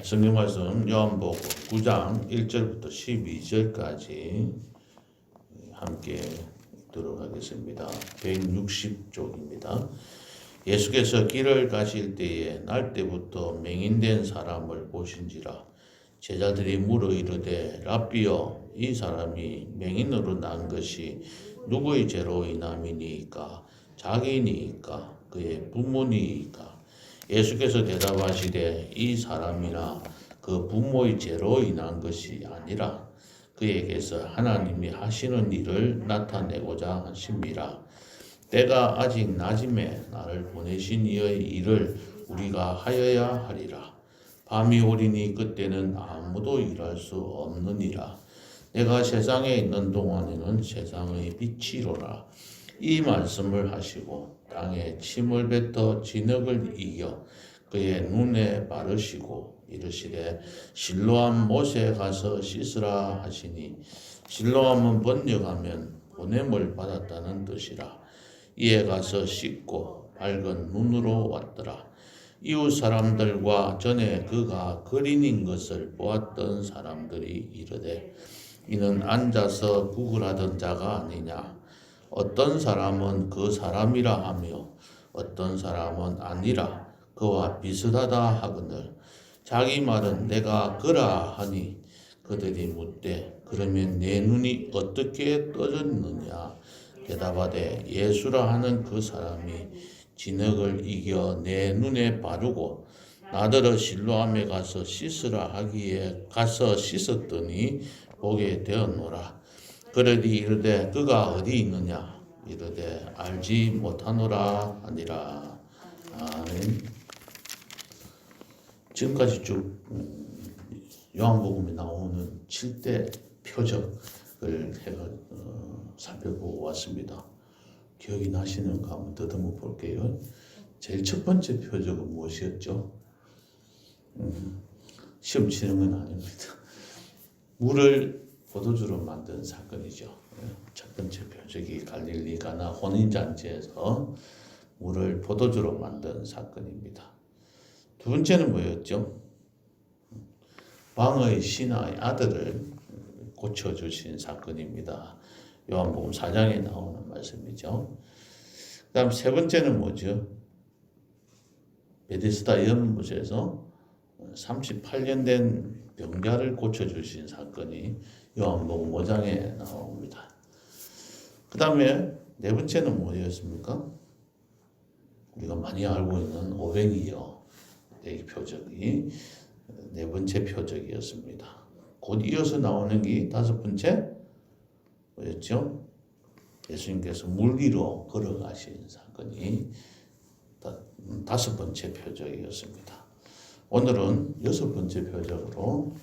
성경 말씀 요한복음 9장 1절부터 12절까지 함께 읽도록 하겠습니다. 160쪽입니다. 예수께서 길을 가실 때에 날 때부터 맹인된 사람을 보신지라. 제자들이 물어 이르되 랍비여, 이 사람이 맹인으로 난 것이 누구의 죄로 인함이니이까? 자기니이까 그의 부모니이까? 예수께서 대답하시되 이 사람이나 그 부모의 죄로 인한 것이 아니라 그에게서 하나님이 하시는 일을 나타내고자 하심이라. 때가 아직 낮음에 나를 보내신 이의 일을 우리가 하여야 하리라. 밤이 오리니 그때는 아무도 일할 수 없느니라. 내가 세상에 있는 동안에는 세상의 빛이로라. 이 말씀을 하시고 땅에 침을 뱉어 진흙을 이겨 그의 눈에 바르시고 이르시되 실로암 못에 가서 씻으라 하시니, 실로암은 번역하면 보냄을 받았다는 뜻이라. 이에 가서 씻고 밝은 눈으로 왔더라. 이웃 사람들과 전에 그가 거린인 것을 보았던 사람들이 이르되 이는 앉아서 구걸하던 자가 아니냐. 어떤 사람은 그 사람이라 하며 어떤 사람은 아니라 그와 비슷하다 하거늘 자기 말은 내가 그라 하니 그들이 묻되 그러면 내 눈이 어떻게 떠졌느냐. 대답하되 예수라 하는 그 사람이 진흙을 이겨 내 눈에 바르고 나더러 실로암에 가서 씻으라 하기에 가서 씻었더니 보게 되었노라. 그러니 이르되 그가 어디 있느냐. 이르되 알지 못하노라 하니라. 아멘. 지금까지 쭉 요한복음에 나오는 7대 표적을 살펴보고 왔습니다. 기억이 나시는가 한번 더듬어 볼게요. 제일 첫 번째 표적은 무엇이었죠? 시험 치는 건 아닙니다. 물을 포도주로 만든 사건이죠. 첫 번째 표적이 갈릴리 가나 혼인잔치에서 물을 포도주로 만든 사건입니다. 두 번째는 뭐였죠? 왕의 신하의 아들을 고쳐주신 사건입니다. 요한복음 4장에 나오는 말씀이죠. 그 다음 세 번째는 뭐죠? 베데스다 연못에서 38년 된 병자를 고쳐주신 사건이 요한복음 5장에 나옵니다. 그 다음에 네 번째는 뭐였습니까? 우리가 많이 알고 있는 오병이어 이 표적이 네 번째 표적이었습니다. 곧 이어서 나오는 게 다섯 번째 뭐였죠? 예수님께서 물 위로 걸어가신 사건이 다섯 번째 표적이었습니다. 오늘은 여섯 번째 표적으로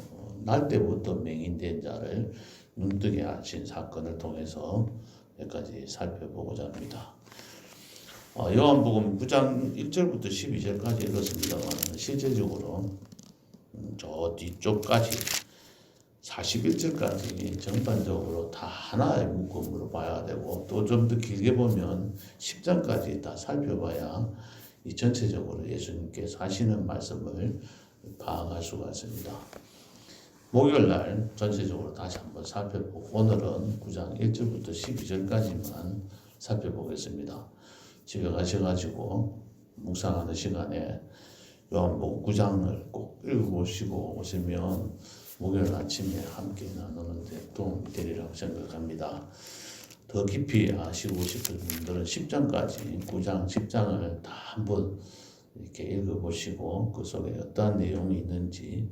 날 때부터 맹인된 자를 눈뜨게 하신 사건을 통해서 여기까지 살펴보고자 합니다. 요한복음 9장 1절부터 12절까지 읽었습니다만 실제적으로 저 뒤쪽까지 41절까지 전반적으로 다 하나의 묶음으로 봐야 되고 또 좀 더 길게 보면 10장까지 다 살펴봐야 이 전체적으로 예수님께서 하시는 말씀을 파악할 수가 있습니다. 목요일 날 전체적으로 다시 한번 살펴보고 오늘은 9장 1절부터 12절까지만 살펴보겠습니다. 집에 가셔가지고 묵상하는 시간에 요한복음 9장을 꼭 읽어보시고 오시면 목요일 아침에 함께 나누는 데 도움이 되리라고 생각합니다. 더 깊이 아시고 싶은 분들은 10장까지 9장, 10장을 다 한번 이렇게 읽어보시고 그 속에 어떠한 내용이 있는지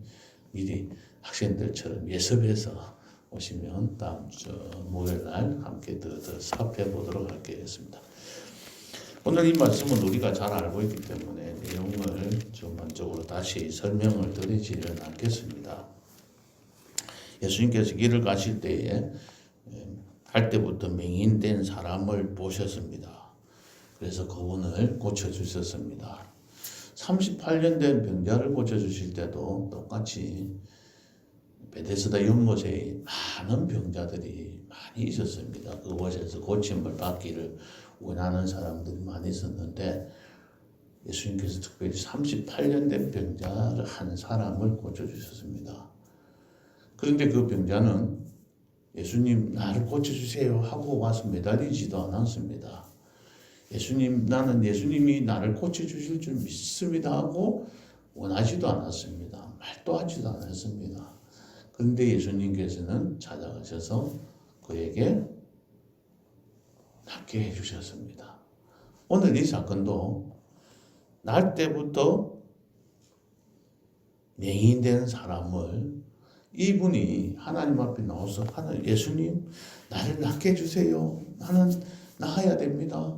미리 학생들처럼 예습해서 오시면 다음 주 목요일 날 함께 더 살펴보도록 하겠습니다. 오늘 이 말씀은 우리가 잘 알고 있기 때문에 내용을 전반적으로 다시 설명을 드리지는 않겠습니다. 예수님께서 길을 가실 때에 갈 때부터 맹인된 사람을 보셨습니다. 그래서 그분을 고쳐주셨습니다. 38년 된 병자를 고쳐주실 때도 똑같이 베데스다 연못에 많은 병자들이 많이 있었습니다. 그곳에서 고침을 받기를 원하는 사람들이 많이 있었는데 예수님께서 특별히 38년 된 병자를 한 사람을 고쳐주셨습니다. 그런데 그 병자는 예수님 나를 고쳐주세요 하고 와서 매달리지도 않았습니다. 나는 예수님이 나를 고쳐주실 줄 믿습니다 하고 원하지도 않았습니다. 말도 하지도 않았습니다. 그런데 예수님께서는 찾아가셔서 그에게 낫게 해주셨습니다. 오늘 이 사건도 날 때부터 맹인된 사람을 이분이 하나님 앞에 나와서 예수님 나를 낫게 해주세요. 나는 나아야 됩니다.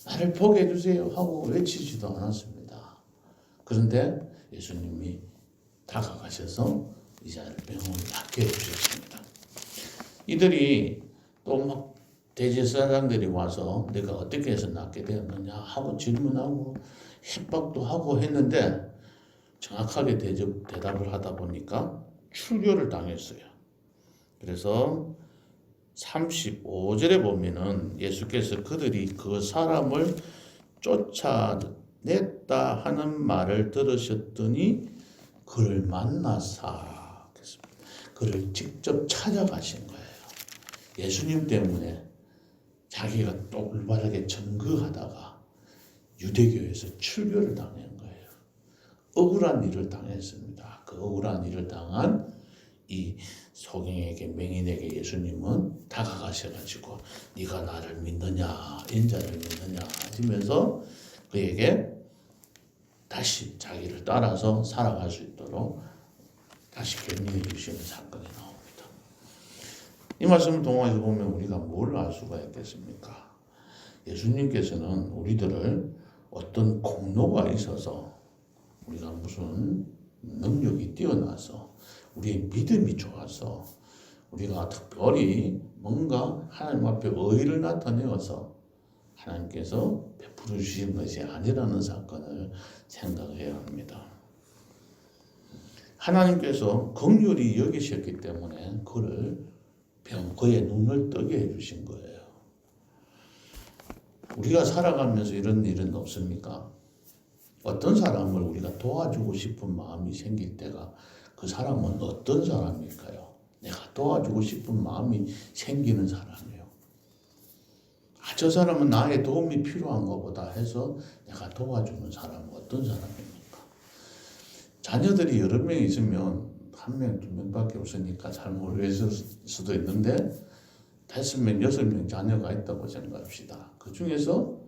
나를 보게 해주세요 하고 외치지도 않았습니다. 그런데 예수님이 다가가셔서 이 자를 병을 낫게 해주셨습니다. 이들이 또 막 대제사장들이 와서 내가 어떻게 해서 낫게 되었느냐 하고 질문하고 협박도 하고 했는데 정확하게 대답을 하다 보니까 출교를 당했어요. 그래서 35절에 보면은 예수께서 그들이 그 사람을 쫓아냈다 하는 말을 들으셨더니 그를 만나사 그를 직접 찾아가신 거예요. 예수님 때문에 자기가 또 올바르게 전거하다가 유대교에서 출교를 당한 거예요. 억울한 일을 당했습니다. 그 억울한 일을 당한 이 소경에게 맹인에게 예수님은 다가가셔가지고 네가 나를 믿느냐 인자를 믿느냐 하시면서 그에게 다시 자기를 따라서 살아갈 수 있도록 다시 격려해 주시는 사건이 나옵니다. 이 말씀을 통해서 보면 우리가 뭘 알 수가 있겠습니까? 예수님께서는 우리들을 어떤 공로가 있어서 우리가 무슨 능력이 뛰어나서 우리의 믿음이 좋아서 우리가 특별히 뭔가 하나님 앞에 의의를 나타내어서 하나님께서 베풀어 주신 것이 아니라는 사건을 생각해야 합니다. 하나님께서 긍휼히 여기셨기 때문에 그의 눈을 뜨게 해주신 거예요. 우리가 살아가면서 이런 일은 없습니까? 어떤 사람을 우리가 도와주고 싶은 마음이 생길 때가 그 사람은 어떤 사람일까요? 내가 도와주고 싶은 마음이 생기는 사람이에요. 저 사람은 나의 도움이 필요한 것보다 해서 내가 도와주는 사람은 어떤 사람입니까? 자녀들이 여러 명 있으면 한 명, 두 명밖에 없으니까 잘 모르겠을 수도 있는데 5명, 6명 자녀가 있다고 생각합시다. 그 중에서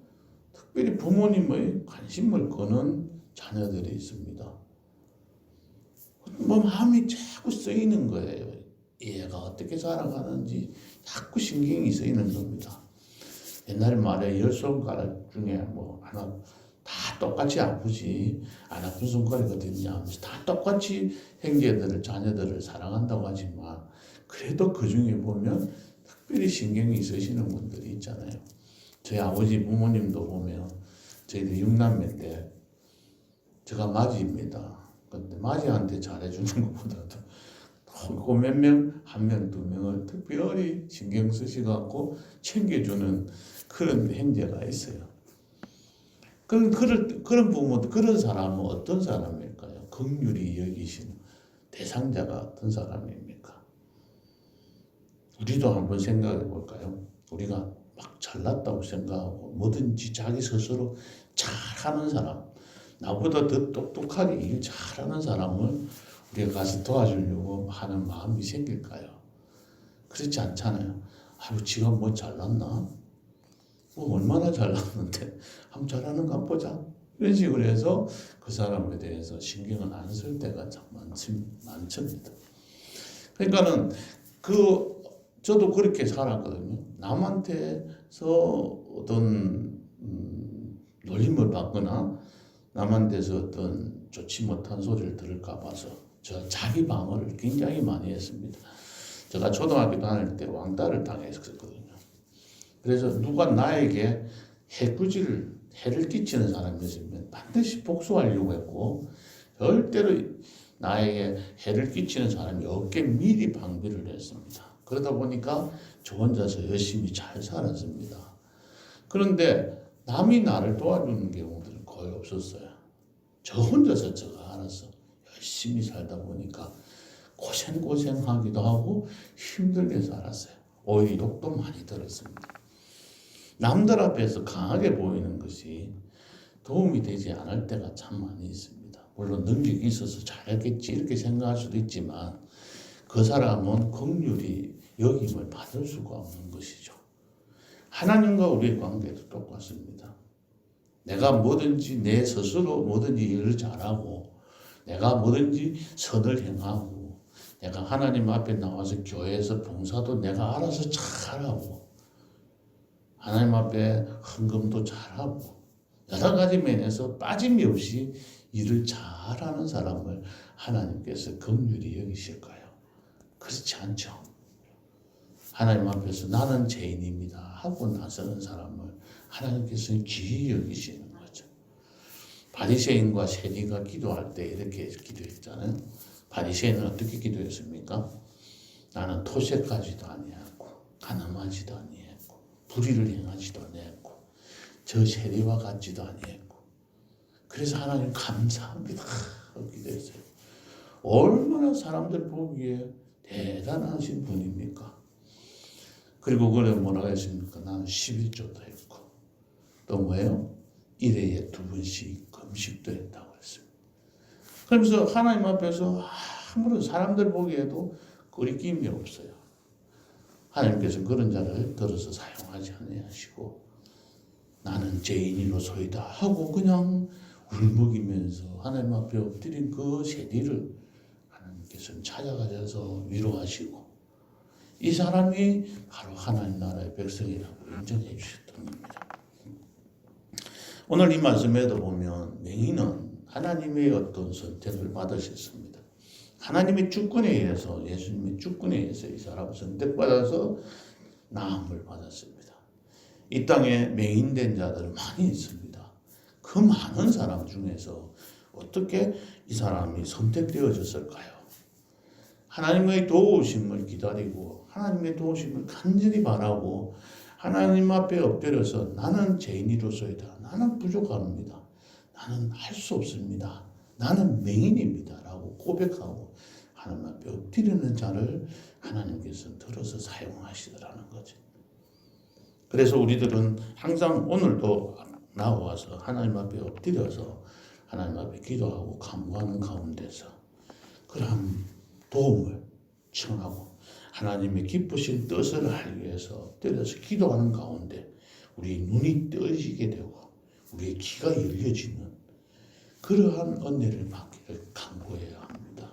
특별히 부모님의 관심을 끄는 자녀들이 있습니다. 마음이 자꾸 쓰이는 거예요. 얘가 어떻게 살아가는지 자꾸 신경이 쓰이는 겁니다. 옛날 말에 10손가락 중에 하나 다 똑같이 아프지 안 아픈 손가락이 어디 있냐 하면서 다 똑같이 자녀들을 사랑한다고 하지만 그래도 그 중에 보면 특별히 신경이 쓰시는 분들이 있잖아요. 저희 아버지 부모님도 보면 저희들 6남매인데 제가 맞이입니다. 근데 맞이한테 잘해주는 것보다도 그 몇 명, 한 명, 두 명을 특별히 신경 쓰시고 챙겨주는 그런 형제가 있어요. 그런 부모도 그런 사람은 어떤 사람일까요? 긍휼히 여기시는 대상자가 어떤 사람입니까? 우리도 한번 생각해 볼까요? 우리가 막 잘났다고 생각하고 뭐든지 자기 스스로 잘하는 사람, 나보다 더 똑똑하게 일 잘하는 사람을 우리가 가서 도와주려고 하는 마음이 생길까요? 그렇지 않잖아요. 지가 뭐 잘났나? 얼마나 잘났는데 한번 잘하는가 보자. 이런 식으로 해서 그 사람에 대해서 신경을 안 쓸 때가 참 많습니다. 그러니까는 저도 그렇게 살았거든요. 남한테서 어떤 놀림을 받거나 남한테서 어떤 좋지 못한 소리를 들을까 봐서 저 자기 방어를 굉장히 많이 했습니다. 제가 초등학교 다닐 때 왕따를 당했었거든요. 그래서 누가 나에게 해를 끼치는 사람이 있으면 반드시 복수하려고 했고 절대로 나에게 해를 끼치는 사람이 없게 미리 방비를 했습니다. 그러다 보니까 저 혼자서 열심히 잘 살았습니다. 그런데 남이 나를 도와주는 경우들은 거의 거의 없었어요. 저 혼자서 제가 알아서 열심히 살다 보니까 고생하기도 하고 힘들게 살았어요. 오히려 욕도 많이 들었습니다. 남들 앞에서 강하게 보이는 것이 도움이 되지 않을 때가 참 많이 있습니다. 물론 능력이 있어서 잘했겠지 이렇게 생각할 수도 있지만 그 사람은 긍휼히 여김을 받을 수가 없는 것이죠. 하나님과 우리의 관계도 똑같습니다. 내가 뭐든지 내 스스로 뭐든지 일을 잘하고 내가 뭐든지 선을 행하고 내가 하나님 앞에 나와서 교회에서 봉사도 내가 알아서 잘하고 하나님 앞에 헌금도 잘하고 여러 가지 면에서 빠짐이 없이 일을 잘하는 사람을 하나님께서 긍휼히 여기실까요? 그렇지 않죠. 하나님 앞에서 나는 죄인입니다 하고 나서는 사람을 하나님께서는 귀히 여기시는 거죠. 바리새인과 세리가 기도할 때 이렇게 기도했잖아요. 바리새인은 어떻게 기도했습니까? 나는 토색하지도 아니했고 가늠하지도 아니했고 불의를 행하지도 아니했고 저 세리와 같지도 아니했고 그래서 하나님 감사합니다 하고 기도했어요. 얼마나 사람들 보기에 대단하신 분입니까? 그리고 그래 뭐라고 했습니까? 나는 11조도 했고 또 뭐예요? 1회에 2번씩 금식도 했다고 그랬습니다. 그러면서 하나님 앞에서 아무런 사람들 보기에도 거리낌이 없어요. 하나님께서 그런 자를 들어서 사용하지 아니하시고 나는 죄인이로소이다 하고 그냥 울먹이면서 하나님 앞에 엎드린 그 세리를 하나님께서는 찾아가셔서 위로하시고 이 사람이 바로 하나님 나라의 백성이라고 인정해 주셨던 겁니다. 오늘 이 말씀에도 보면 맹인은 하나님의 어떤 선택을 받으셨습니다. 하나님의 주권에 의해서 예수님의 주권에 의해서 이 사람을 선택받아서 나음을 받았습니다. 이 땅에 맹인된 자들 많이 있습니다. 그 많은 사람 중에서 어떻게 이 사람이 선택되어졌을까요? 하나님의 도우심을 기다리고 하나님의 도우심을 간절히 바라고 하나님 앞에 엎드려서 나는 죄인이로소이다. 나는 부족합니다. 나는 할 수 없습니다. 나는 맹인입니다. 라고 고백하고 하나님 앞에 엎드리는 자를 하나님께서 들어서 사용하시더라는 거죠. 그래서 우리들은 항상 오늘도 나와서 하나님 앞에 엎드려서 하나님 앞에 기도하고 간구하는 가운데서 그러한 도움을 청하고 하나님의 기쁘신 뜻을 알기 위해서 엎드려서 기도하는 가운데 우리 눈이 떠지게 되고 우리의 귀가 열려지는 그러한 은혜를 받기를 간구해야 합니다.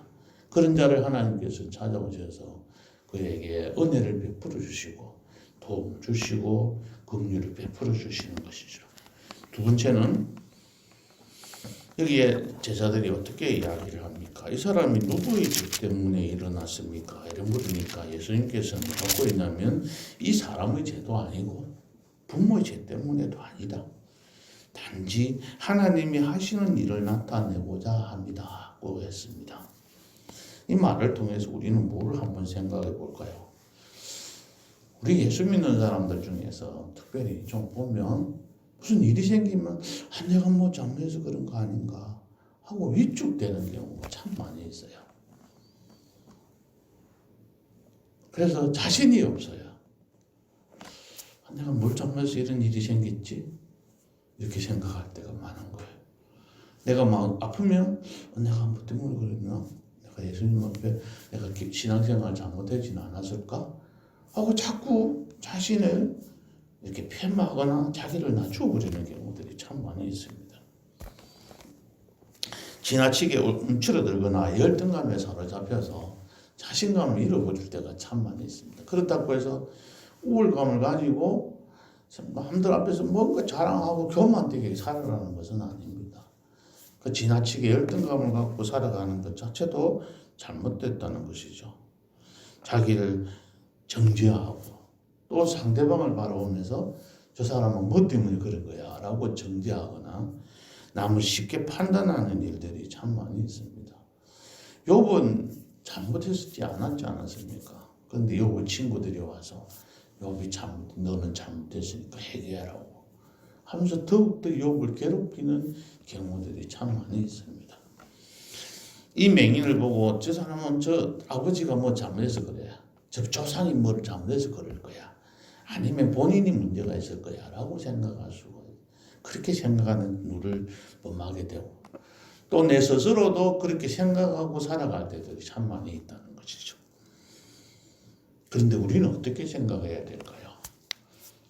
그런 자를 하나님께서 찾아오셔서 그에게 은혜를 베풀어 주시고 도움을 주시고 긍휼을 베풀어 주시는 것이죠. 두 번째는 여기에 제자들이 어떻게 이야기를 합니까? 이 사람이 누구의 죄 때문에 일어났습니까? 이런 물으니까 예수님께서는 뭐라고 했냐면 이 사람의 죄도 아니고 부모의 죄 때문에도 아니다. 단지 하나님이 하시는 일을 나타내고자 합니다고 했습니다. 이 말을 통해서 우리는 뭐를 한번 생각해 볼까요? 우리 예수 믿는 사람들 중에서 특별히 좀 보면 무슨 일이 생기면 내가 뭐 잘못해서 그런 거 아닌가 하고 위축되는 경우가 참 많이 있어요. 그래서 자신이 없어요. 내가 뭘 잘못해서 이런 일이 생겼지? 이렇게 생각할 때가 많은 거예요. 내가 막 아프면 내가 뭐 때문에 그랬나? 내가 예수님 앞에 내가 신앙생활 잘못하지는 않았을까? 하고 자꾸 자신을 이렇게 폄하하거나 자기를 낮춰버리는 경우들이 참 많이 있습니다. 지나치게 움츠러들거나 열등감에 사로잡혀서 자신감을 잃어버릴 때가 참 많이 있습니다. 그렇다고 해서 우울감을 가지고 남들 앞에서 뭔가 자랑하고 교만되게 살아가는 것은 아닙니다. 그 지나치게 열등감을 갖고 살아가는 것 자체도 잘못됐다는 것이죠. 자기를 정죄하고 또 상대방을 바라보면서 저 사람은 뭐 때문에 그런 거야 라고 정죄하거나 남을 쉽게 판단하는 일들이 참 많이 있습니다. 욥은 잘못했지 않았습니까? 그런데 욥의 친구들이 와서 욥이 너는 잘못했으니까 회개하라고 하면서 더욱더 욥을 괴롭히는 경우들이 참 많이 있습니다. 이 맹인을 보고 저 사람은 저 아버지가 뭐 잘못해서 그래, 저 조상이 뭘 잘못해서 그럴 거야, 아니면 본인이 문제가 있을 거야 라고 생각할 수가 있어요. 그렇게 생각하는 눈을 범하게 되고 또 내 스스로도 그렇게 생각하고 살아갈 때들이 참 많이 있다는 것이죠. 그런데 우리는 어떻게 생각해야 될까요?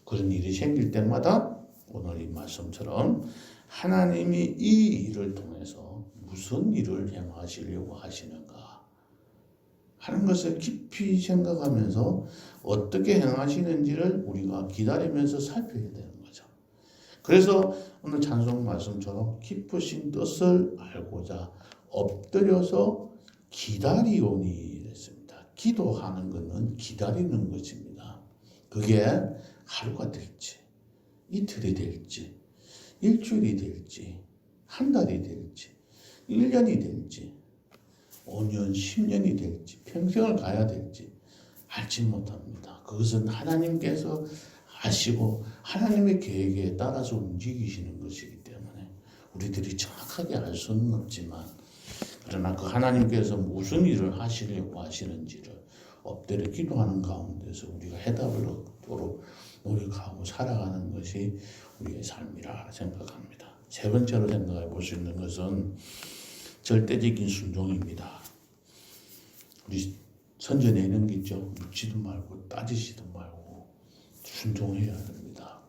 그런 일이 생길 때마다 오늘 이 말씀처럼 하나님이 이 일을 통해서 무슨 일을 행하시려고 하시는가 하는 것을 깊이 생각하면서 어떻게 행하시는지를 우리가 기다리면서 살펴야 되는 거죠. 그래서 오늘 찬송 말씀처럼 깊으신 뜻을 알고자 엎드려서 기다리오니 했습니다. 기도하는 것은 기다리는 것입니다. 그게 하루가 될지 이틀이 될지 일주일이 될지 한 달이 될지 1년이 될지 5년 10년이 될지 평생을 가야 될지 알지 못합니다. 그것은 하나님께서 아시고 하나님의 계획에 따라서 움직이시는 것이기 때문에 우리들이 정확하게 알 수는 없지만, 그러나 그 하나님께서 무슨 일을 하시려고 하시는지를 엎드려 기도하는 가운데서 우리가 해답을 얻도록 노력하고 살아가는 것이 우리의 삶이라 생각합니다. 세 번째로 생각해 볼 수 있는 것은 절대적인 순종입니다. 우리 선전에 있는 게 있죠. 묻지도 말고 따지지도 말고 순종해야 됩니다.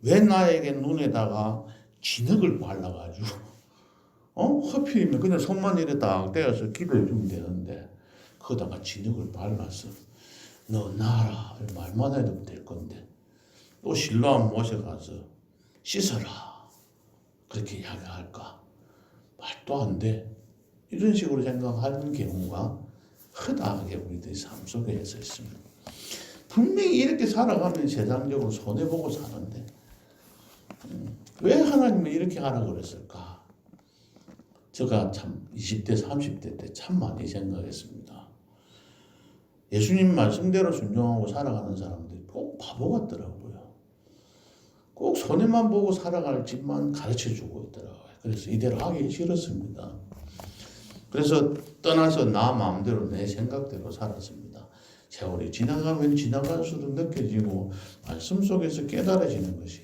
왜 나에게 눈에다가 진흙을 발라가지고 하필이면 그냥 손만 이렇게 딱 떼어서 기도해 주면 되는데 거기다가 진흙을 발라서 너 나라 말만 해도 될 건데 또 실로암 모셔가서 씻어라 그렇게 이야기할까? 말도 안 돼. 이런 식으로 생각하는 경우가 흔하게 우리들의 삶 속에 있습니다. 분명히 이렇게 살아가면 세상적으로 손해보고 사는데 왜 하나님은 이렇게 하라 그랬을까? 제가 참 20대 30대 때 참 많이 생각했습니다. 예수님 말씀대로 순종하고 살아가는 사람들이 꼭 바보 같더라고요. 꼭 손해만 보고 살아갈 집만 가르쳐주고 있더라고요. 그래서 이대로 하기 싫었습니다. 그래서 떠나서 나 마음대로 내 생각대로 살았습니다. 세월이 지나가면 지나갈수록 느껴지고 말씀 속에서 깨달아지는 것이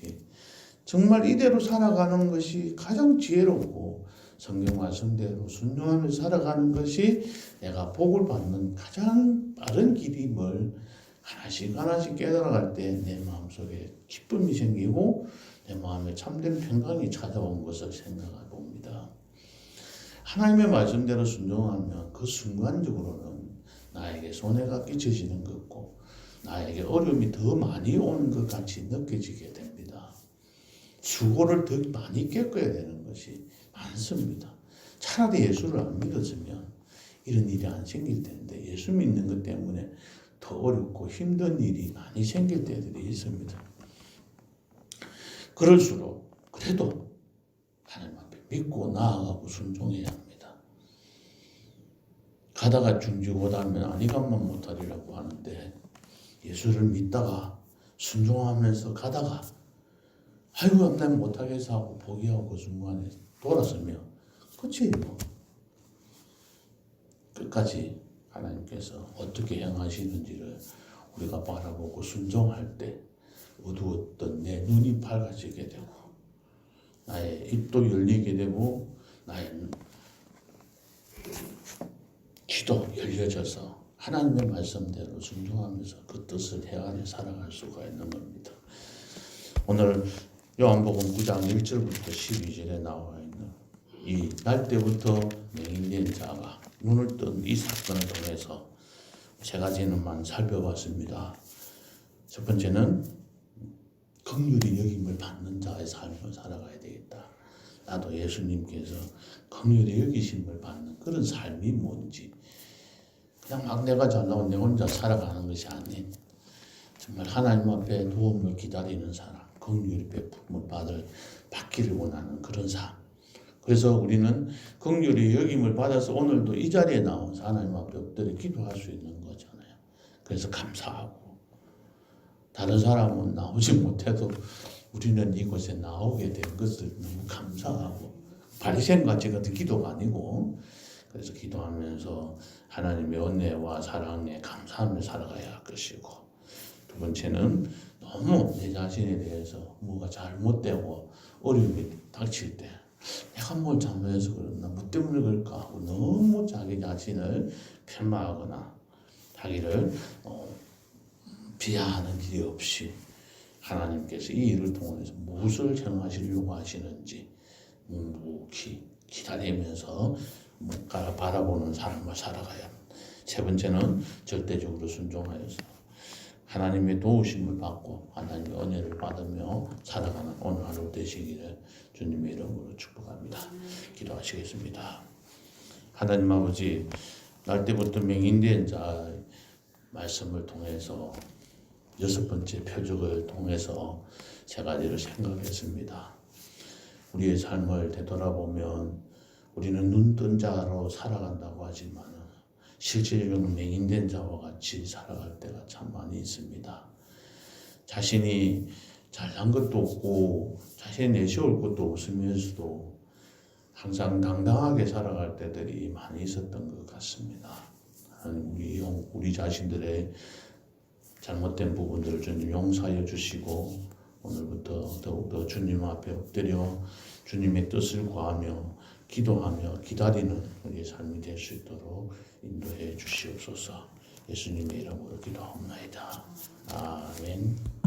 정말 이대로 살아가는 것이 가장 지혜롭고 성경 말씀대로 순종하면서 살아가는 것이 내가 복을 받는 가장 빠른 길임을 하나씩 하나씩 깨달아갈 때 내 마음속에 기쁨이 생기고 내 마음에 참된 평강이 찾아온 것을 생각해 봅니다. 하나님의 말씀대로 순종하면 그 순간적으로는 나에게 손해가 끼쳐지는 것 같고 나에게 어려움이 더 많이 오는 것 같이 느껴지게 됩니다. 수고를 더 많이 겪어야 되는 것이 많습니다. 차라리 예수를 안 믿었으면 이런 일이 안 생길 텐데 예수 믿는 것 때문에 더 어렵고 힘든 일이 많이 생길 때들이 있습니다. 그럴수록 그래도 하나님 앞에 믿고 나아가고 순종해야 합니다. 가다가 중지고다면 아니가만 못하리라고 하는데 예수를 믿다가 순종하면서 가다가 아이고 난 못하겠어 하고 포기하고 그 순간에 돌아서면 끝이에요. 끝까지 하나님께서 어떻게 행하시는지를 우리가 바라보고 순종할 때 어두웠던 내 눈이 밝아지게 되고 나의 입도 열리게 되고 나의 귀도 열려져서 하나님의 말씀대로 순종하면서 그 뜻을 헤아려 살아갈 수가 있는 겁니다. 오늘 요한복음 9장 1절부터 12절에 나와 있는 이 날 때부터 맹인된 자가 눈을 뜬 이 사건을 통해서 세 가지는만 살펴봤습니다. 첫 번째는 긍휼히 여김을 받는 자의 삶을 살아가야 되겠다. 나도 예수님께서 긍휼히 여기심을 받는 그런 삶이 뭔지 그냥 막 내가 잘나온 내 혼자 살아가는 것이 아닌 정말 하나님 앞에 도움을 기다리는 사람, 긍휼히 베품을 받기를 원하는 그런 삶. 그래서 우리는 긍휼히 여김을 받아서 오늘도 이 자리에 나와서 하나님 앞에 엎드려 기도할 수 있는 거잖아요. 그래서 감사하고 다른 사람은 나오지 못해도 우리는 이곳에 나오게 된 것을 너무 감사하고 바리새인 같이 같은 기도가 아니고 그래서 기도하면서 하나님의 은혜와 사랑에 감사하며 살아가야 할 것이고 두 번째는 너무 내 자신에 대해서 뭐가 잘못되고 어려움이 닥칠 때 내가 뭘 잘못해서 그랬나 뭐 때문에 그럴까 하고 너무 자기 자신을 편마하거나 자기를 비하하는 일이 없이 하나님께서 이 일을 통해서 무엇을 행하시려고 하시는지 묵묵히 기다리면서 바라보는 삶을 살아가야 합니다. 세 번째는 절대적으로 순종하여서 하나님의 도우심을 받고 하나님의 은혜를 받으며 살아가는 오늘 하루 되시기를 주님의 이름으로 축복합니다. 기도하시겠습니다. 하나님 아버지, 날 때부터 맹인된 자 말씀을 통해서 6번째 표적을 통해서 세 가지를 생각했습니다. 우리의 삶을 되돌아보면 우리는 눈뜬 자로 살아간다고 하지만 실질적으로 맹인된 자와 같이 살아갈 때가 참 많이 있습니다. 자신이 잘난 것도 없고 자신이 내세울 것도 없으면서도 항상 당당하게 살아갈 때들이 많이 있었던 것 같습니다. 우리 자신들의 잘못된 부분들을 주님 용서하여 주시고 오늘부터 더욱더 주님 앞에 엎드려 주님의 뜻을 구하며 기도하며 기다리는 우리의 삶이 될 수 있도록 인도해 주시옵소서. 예수님의 이름으로 기도하옵나이다. 아멘.